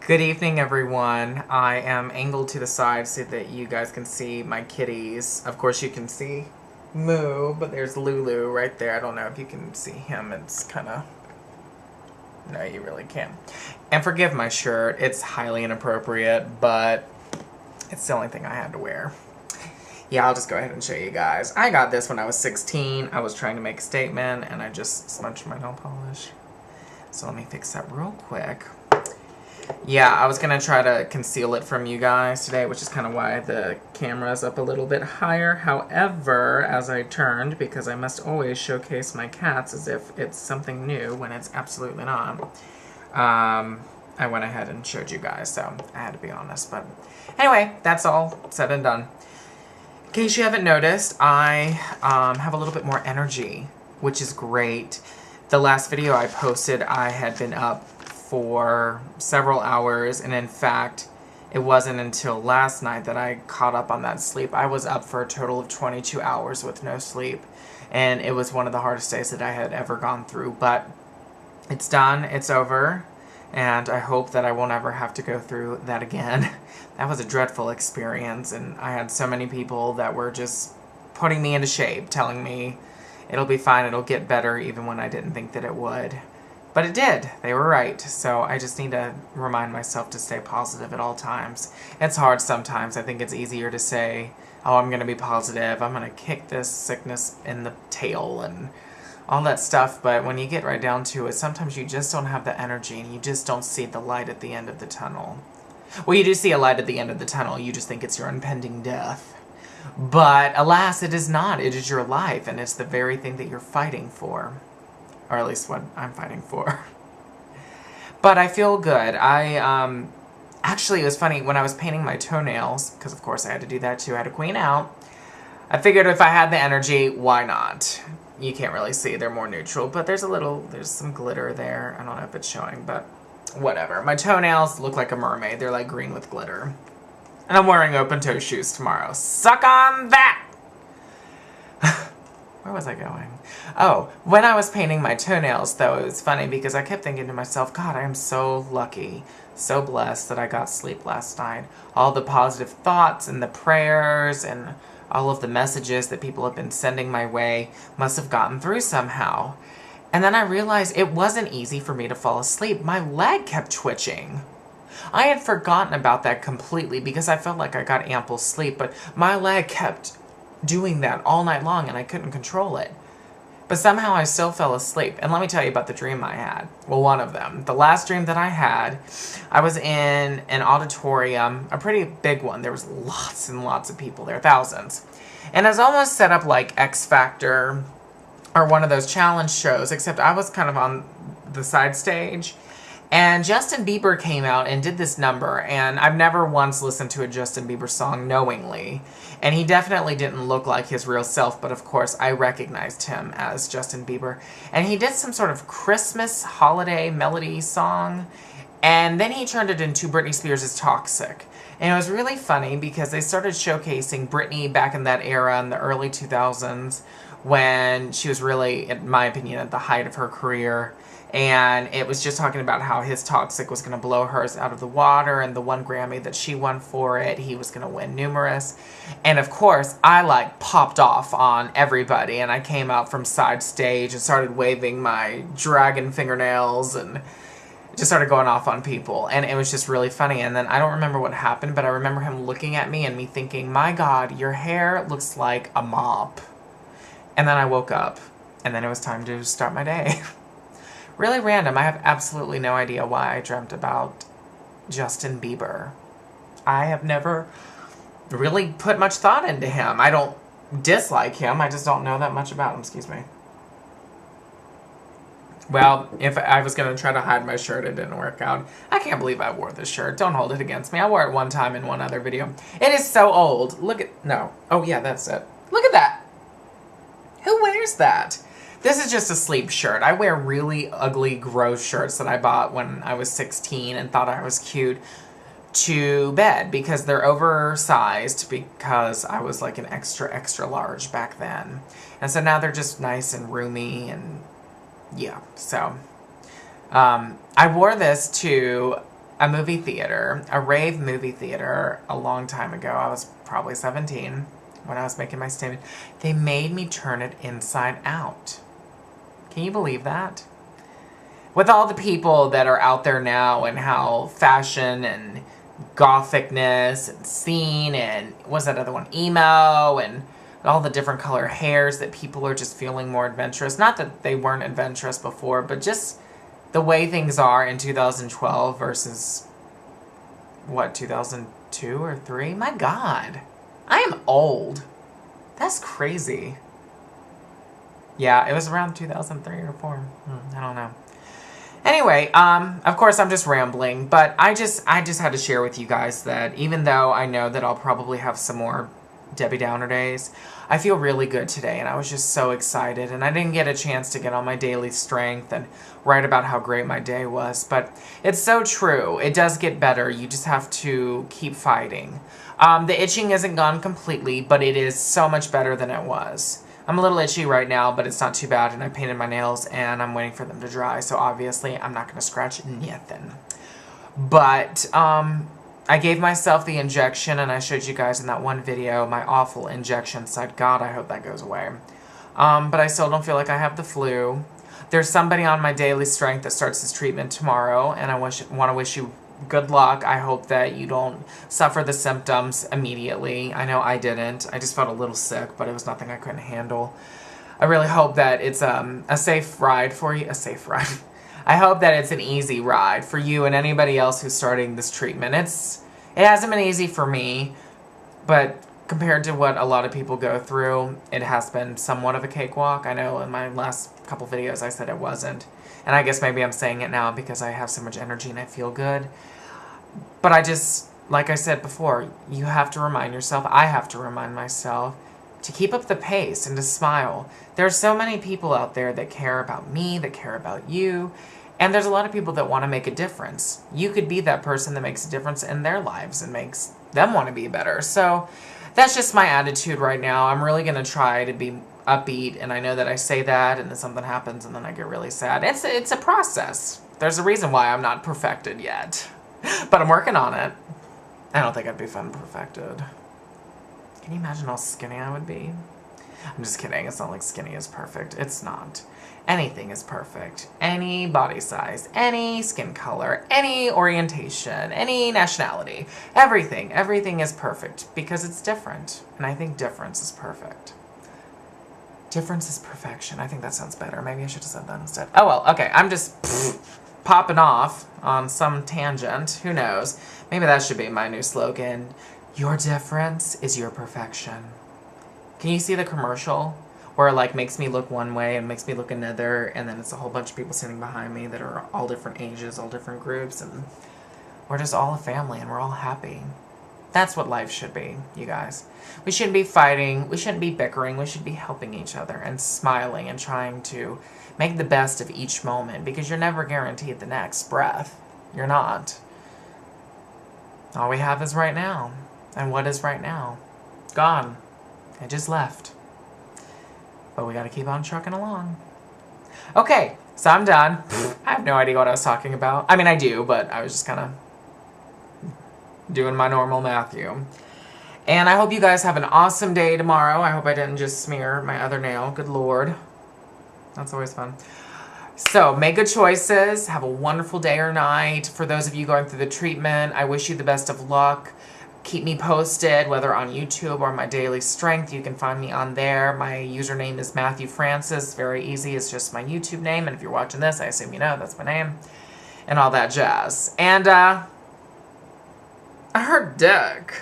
Good evening, everyone. I am angled to the side so that you guys can see my kitties. Of course, you can see Moo, but there's Lulu right there. I don't know if you can see him. It's kind of... No, you really can't. And forgive my shirt. It's highly inappropriate, but it's the only thing I had to wear. Yeah, I'll just go ahead and show you guys. I got this when I was 16. I was trying to make a statement, and I just smudged my nail polish. So let me fix that real quick. Yeah, I was going to try to conceal it from you guys today, which is kind of why the camera is up a little bit higher. However, as I turned, because I must always showcase my cats as if it's something new when it's absolutely not, I went ahead and showed you guys, so I had to be honest. But anyway, that's all said and done. In case you haven't noticed, I have a little bit more energy, which is great. The last video I posted, I had been up for several hours, and in fact, it wasn't until last night that I caught up on that sleep. I was up for a total of 22 hours with no sleep, and it was one of the hardest days that I had ever gone through, but it's done, it's over, and I hope that I won't ever have to go through that again. That was a dreadful experience, and I had so many people that were just putting me into shape, telling me it'll be fine, it'll get better, even when I didn't think that it would. But it did. They were right. So I just need to remind myself to stay positive at all times. It's hard sometimes. I think it's easier to say, oh, I'm going to be positive. I'm going to kick this sickness in the tail and all that stuff. But when you get right down to it, sometimes you just don't have the energy and you just don't see the light at the end of the tunnel. Well, you do see a light at the end of the tunnel. You just think it's your impending death. But alas, it is not. It is your life, and it's the very thing that you're fighting for. Or at least what I'm fighting for. But I feel good. Actually, it was funny, when I was painting my toenails, because of course I had to do that too, I had to clean out. I figured if I had the energy, why not? You can't really see, they're more neutral, but there's some glitter there. I don't know if it's showing, but whatever. My toenails look like a mermaid. They're like green with glitter. And I'm wearing open-toe shoes tomorrow. Suck on that! Where was I going? Oh, when I was painting my toenails, though, it was funny because I kept thinking to myself, God, I am so lucky, so blessed that I got sleep last night. All the positive thoughts and the prayers and all of the messages that people have been sending my way must have gotten through somehow. And then I realized it wasn't easy for me to fall asleep. My leg kept twitching. I had forgotten about that completely because I felt like I got ample sleep, but my leg kept doing that all night long and I couldn't control it. But somehow I still fell asleep. And let me tell you about the dream I had. Well, one of them. The last dream that I had, I was in an auditorium, a pretty big one. There was lots and lots of people there, thousands. And it was almost set up like X Factor or one of those challenge shows, except I was kind of on the side stage. And Justin Bieber came out and did this number, and I've never once listened to a Justin Bieber song knowingly. And he definitely didn't look like his real self, but of course I recognized him as Justin Bieber. And he did some sort of Christmas holiday melody song, and then he turned it into Britney Spears' Toxic. And it was really funny because they started showcasing Britney back in that era in the early 2000s when she was really, in my opinion, at the height of her career. And it was just talking about how his Toxic was going to blow hers out of the water, and the one Grammy that she won for it, he was going to win numerous. And of course, I like popped off on everybody, and I came out from side stage and started waving my dragon fingernails and just started going off on people. And it was just really funny. And then I don't remember what happened, but I remember him looking at me and me thinking, my God, your hair looks like a mop. And then I woke up, and then it was time to start my day. Really random. I have absolutely no idea why I dreamt about Justin Bieber. I have never really put much thought into him. I don't dislike him. I just don't know that much about him. Excuse me. Well, if I was going to try to hide my shirt, it didn't work out. I can't believe I wore this shirt. Don't hold it against me. I wore it one time in one other video. It is so old. Look at... No. Oh, yeah, that's it. Look at that. Who wears that? This is just a sleep shirt. I wear really ugly, gross shirts that I bought when I was 16 and thought I was cute to bed because they're oversized because I was like an extra, extra large back then. And so now they're just nice and roomy and yeah, so. I wore this to a movie theater, a rave movie theater, a long time ago. I was probably 17 when I was making my statement. They made me turn it inside out. Can you believe that? With all the people that are out there now and how fashion and gothicness and scene and what's that other one, emo, and all the different color hairs that people are just feeling more adventurous. Not that they weren't adventurous before, but just the way things are in 2012 versus, what, 2002 or 3? My God. I am old. That's crazy. Yeah, it was around 2003 or 4. I don't know. Anyway, of course I'm just rambling, but I just had to share with you guys that even though I know that I'll probably have some more Debbie Downer days, I feel really good today, and I was just so excited, and I didn't get a chance to get on my daily strength and write about how great my day was, but it's so true. It does get better. You just have to keep fighting. The itching isn't gone completely, but it is so much better than it was. I'm a little itchy right now, but it's not too bad, and I painted my nails, and I'm waiting for them to dry, so obviously I'm not going to scratch nothing. But, I gave myself the injection, and I showed you guys in that one video my awful injection site. God, I hope that goes away. But I still don't feel like I have the flu. There's somebody on my daily strength that starts this treatment tomorrow, and I want to wish you good luck. I hope that you don't suffer the symptoms immediately. I know I didn't. I just felt a little sick, but it was nothing I couldn't handle. I really hope that it's a safe ride for you. A safe ride. I hope that it's an easy ride for you and anybody else who's starting this treatment. It hasn't been easy for me, but compared to what a lot of people go through, it has been somewhat of a cakewalk. I know in my last couple videos I said it wasn't. And I guess maybe I'm saying it now because I have so much energy and I feel good. But I just, like I said before, you have to remind yourself, I have to remind myself, to keep up the pace and to smile. There are so many people out there that care about me, that care about you, and there's a lot of people that want to make a difference. You could be that person that makes a difference in their lives and makes them want to be better. So that's just my attitude right now. I'm really going to try to be upbeat, and I know that I say that and then something happens and then I get really sad. It's a process. There's a reason why I'm not perfected yet, but I'm working on it. I don't think I'd be fun perfected. Can you imagine how skinny I would be? I'm just kidding. It's not like skinny is perfect. It's not. Anything is perfect. Any body size, any skin color, any orientation, any nationality. Everything. Everything is perfect because it's different. And I think difference is perfect. Difference is perfection. I think that sounds better. Maybe I should have said that instead. Oh well, okay. I'm just popping off on some tangent. Who knows? Maybe that should be my new slogan. Your difference is your perfection. Can you see the commercial where it like makes me look one way and makes me look another, and then it's a whole bunch of people sitting behind me that are all different ages, all different groups, and we're just all a family and we're all happy. That's what life should be, you guys. We shouldn't be fighting, we shouldn't be bickering, we should be helping each other and smiling and trying to make the best of each moment, because you're never guaranteed the next breath. You're not. All we have is right now. And what is right now? Gone. It just left. But we gotta keep on trucking along. Okay, so I'm done. I have no idea what I was talking about. I mean, I do, but I was just kind of doing my normal Matthew. And I hope you guys have an awesome day tomorrow. I hope I didn't just smear my other nail. Good Lord. That's always fun. So, make good choices. Have a wonderful day or night. For those of you going through the treatment, I wish you the best of luck. Keep me posted, whether on YouTube or my Daily Strength. You can find me on there. My username is Matthew Francis. Very easy. It's just my YouTube name. And if you're watching this, I assume you know that's my name. And all that jazz. And, I heard dick.